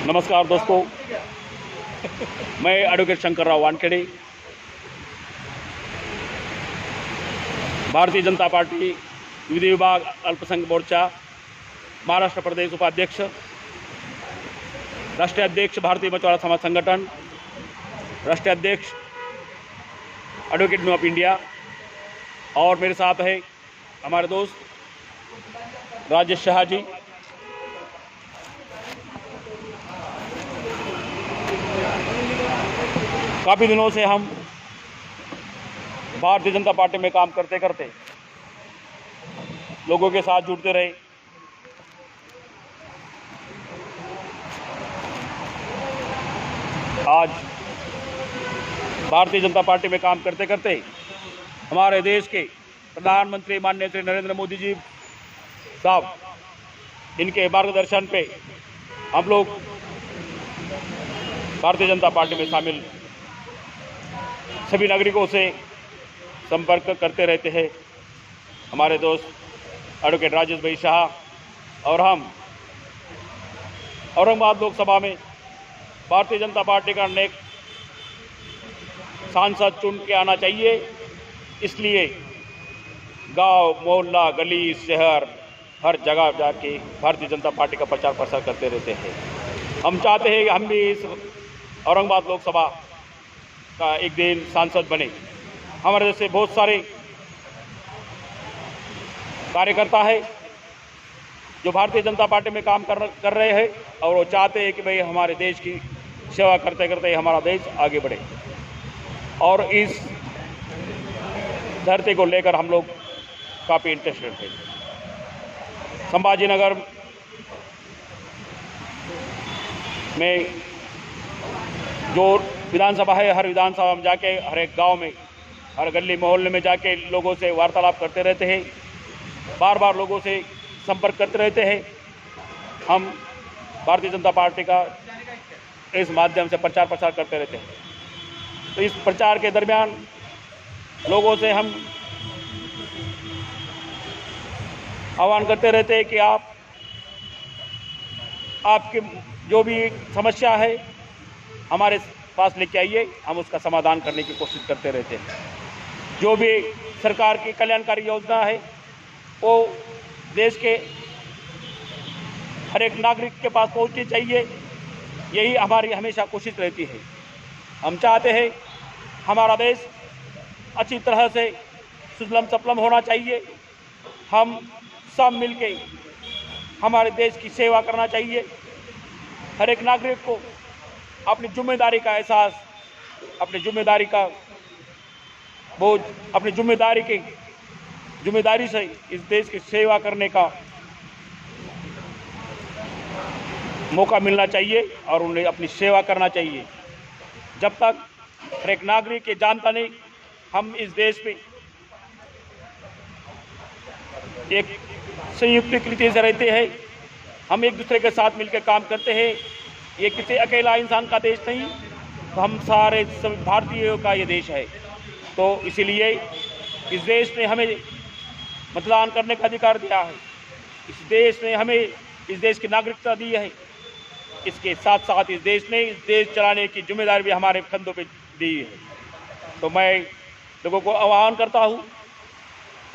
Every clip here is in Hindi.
नमस्कार दोस्तों, मैं एडवोकेट शंकर राव वानखेड़े, भारतीय जनता पार्टी विधि विभाग अल्पसंख्यक मोर्चा महाराष्ट्र प्रदेश उपाध्यक्ष, राष्ट्रीय अध्यक्ष भारतीय मछुआरा समाज संगठन, राष्ट्रीय अध्यक्ष एडवोकेट यूनियन ऑफ इंडिया, और मेरे साथ है हमारे दोस्त राजेश शाह जी। काफ़ी दिनों से हम भारतीय जनता पार्टी में काम करते करते लोगों के साथ जुड़ते रहे। आज भारतीय जनता पार्टी में काम करते करते हमारे देश के प्रधानमंत्री माननीय श्री नरेंद्र मोदी जी साहब, इनके मार्गदर्शन पे हम लोग भारतीय जनता पार्टी में शामिल सभी नागरिकों से संपर्क करते रहते हैं। हमारे दोस्त एडवोकेट राजेश भाई शाह और हम औरंगाबाद लोकसभा में भारतीय जनता पार्टी का नेक सांसद चुन के आना चाहिए, इसलिए गांव, मोहल्ला, गली, शहर, हर जगह जाके भारतीय जनता पार्टी का प्रचार प्रसार करते रहते हैं। हम चाहते हैं कि हम भी इस औरंगाबाद लोकसभा का एक दिन सांसद बने। हमारे जैसे बहुत सारे कार्यकर्ता है जो भारतीय जनता पार्टी में काम कर रहे हैं और वो चाहते हैं कि भाई हमारे देश की सेवा करते करते हमारा देश आगे बढ़े, और इस धरती को लेकर हम लोग काफ़ी इंटरेस्टेड थे। संभाजीनगर में जो विधानसभा है, हर विधानसभा में जाके हर एक गांव में, हर गली मोहल्ले में जाके लोगों से वार्तालाप करते रहते हैं, बार बार लोगों से संपर्क करते रहते हैं। हम भारतीय जनता पार्टी का इस माध्यम से प्रचार प्रसार करते रहते हैं। तो इस प्रचार के दरमियान लोगों से हम आह्वान करते रहते हैं कि आपकी जो भी समस्या है हमारे पास लेके आइए, हम उसका समाधान करने की कोशिश करते रहते हैं। जो भी सरकार की कल्याणकारी योजना है वो देश के हर एक नागरिक के पास पहुंचनी चाहिए, यही हमारी हमेशा कोशिश रहती है। हम चाहते हैं हमारा देश अच्छी तरह से सुजलम सफलम होना चाहिए। हम सब मिलके हमारे देश की सेवा करना चाहिए। हर एक नागरिक को अपनी जिम्मेदारी का एहसास, अपनी जिम्मेदारी का बोझ, अपनी जिम्मेदारी से इस देश की सेवा करने का मौका मिलना चाहिए और उन्हें अपनी सेवा करना चाहिए। जब तक हर एक नागरिक ये जानता नहीं हम इस देश में एक संयुक्त रीति से रहते हैं, हम एक दूसरे के साथ मिलकर काम करते हैं, ये किसी अकेला इंसान का देश नहीं, तो हम सारे सभी भारतीयों का ये देश है। तो इसीलिए इस देश ने हमें मतदान करने का अधिकार दिया है, इस देश ने हमें इस देश की नागरिकता दी है, इसके साथ साथ इस देश ने इस देश चलाने की जिम्मेदारी भी हमारे कंधों पे दी है। तो मैं लोगों को आह्वान करता हूँ,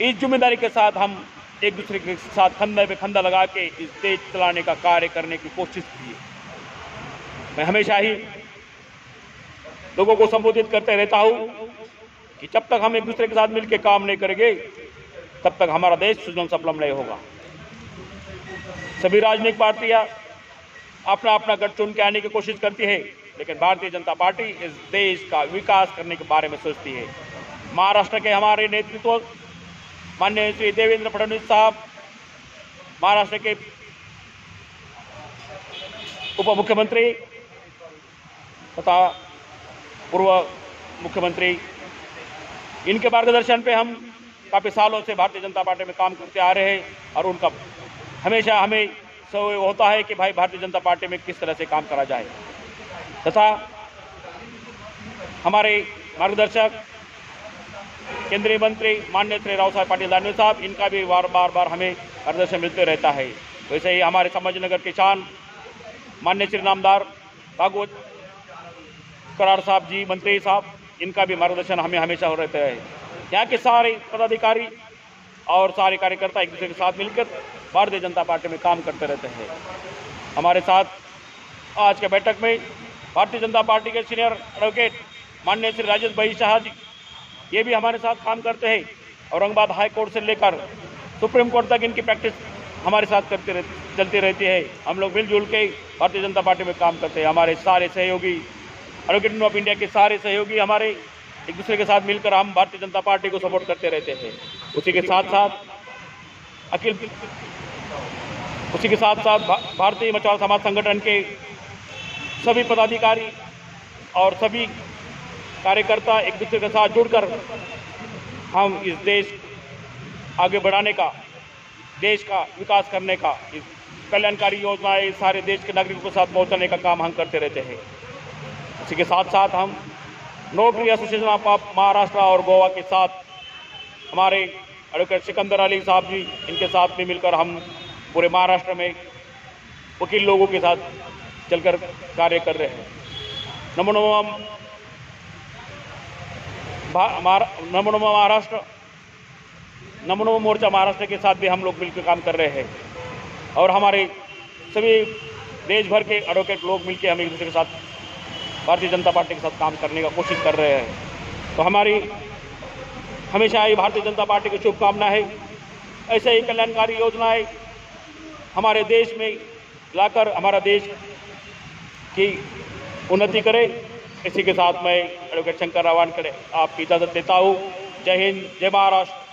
इस जिम्मेदारी के साथ हम एक दूसरे के साथ कंधे पे कंधा लगा के इस देश चलाने का कार्य करने की कोशिश की है। मैं हमेशा ही लोगों को संबोधित करते रहता हूँ कि जब तक हम एक दूसरे के साथ मिलकर काम नहीं करेंगे तब तक हमारा देश सुजलम सफलम नहीं होगा। सभी राजनीतिक पार्टियां अपना अपना गठ चुन के आने की कोशिश करती है, लेकिन भारतीय जनता पार्टी इस देश का विकास करने के बारे में सोचती है। महाराष्ट्र के हमारे नेतृत्व माननीय श्री देवेंद्र फडणवीस साहब, महाराष्ट्र के उप मुख्यमंत्री तथा पूर्व मुख्यमंत्री, इनके मार्गदर्शन पे हम काफ़ी सालों से भारतीय जनता पार्टी में काम करते आ रहे हैं और उनका हमेशा हमें समय होता है कि भाई भारतीय जनता पार्टी में किस तरह से काम करा जाए, तथा हमारे मार्गदर्शक केंद्रीय मंत्री माननीय श्री राव साहेब पाटिल दानवे साहब, इनका भी बार बार हमें मार्गदर्शन मिलते रहता है। वैसे ही हमारे संभाजीनगर के शान माननीय श्री नामदार भागवत करार साहब जी, मंत्री साहब, इनका भी मार्गदर्शन हमें हमेशा हो रहता है। यहाँ के सारे पदाधिकारी और सारे कार्यकर्ता एक दूसरे के साथ मिलकर भारतीय जनता पार्टी में काम करते रहते हैं। हमारे साथ आज के बैठक में भारतीय जनता पार्टी के सीनियर एडवोकेट माननीय श्री राजेश भाई शाह जी, ये भी हमारे साथ काम करते हैं। औरंगाबाद हाई कोर्ट से लेकर सुप्रीम कोर्ट तक इनकी प्रैक्टिस हमारे साथ चलती रहती है। हम लोग मिलजुल के भारतीय जनता पार्टी में काम करते हैं। हमारे सारे सहयोगी, एडवोकेट यूनियन ऑफ इंडिया के सारे सहयोगी हमारे एक दूसरे के साथ मिलकर हम भारतीय जनता पार्टी को सपोर्ट करते रहते हैं। उसी के साथ साथ भारतीय मछुआरा समाज संगठन के सभी पदाधिकारी और सभी कार्यकर्ता एक दूसरे के साथ जुड़कर हम इस देश आगे बढ़ाने का, देश का विकास करने का, इस कल्याणकारी योजनाएं सारे देश के नागरिकों के साथ पहुंचाने का काम हम करते रहते हैं। इसी के साथ साथ हम नौकरी एसोसिएशन ऑफ महाराष्ट्र और गोवा के साथ हमारे एडवोकेट सिकंदर अली साहब जी, इनके साथ भी मिलकर हम पूरे महाराष्ट्र में वकील लोगों के साथ चलकर कार्य कर रहे हैं। नमो नमः महाराष्ट्र, नमो नमः मोर्चा महाराष्ट्र के साथ भी हम लोग मिलकर काम कर रहे हैं और हमारे सभी देश भर के एडवोकेट लोग मिलकर हम एक दूसरे के साथ भारतीय जनता पार्टी के साथ काम करने का कोशिश कर रहे हैं। तो हमारी हमेशा ही भारतीय जनता पार्टी की शुभकामना है, ऐसे ही कल्याणकारी योजनाएं हमारे देश में लाकर हमारा देश की उन्नति करे। इसी के साथ मैं एडवोकेट शंकर रावण करे आपकी इजाज़त देता हूँ। जय हिंद, जय महाराष्ट्र।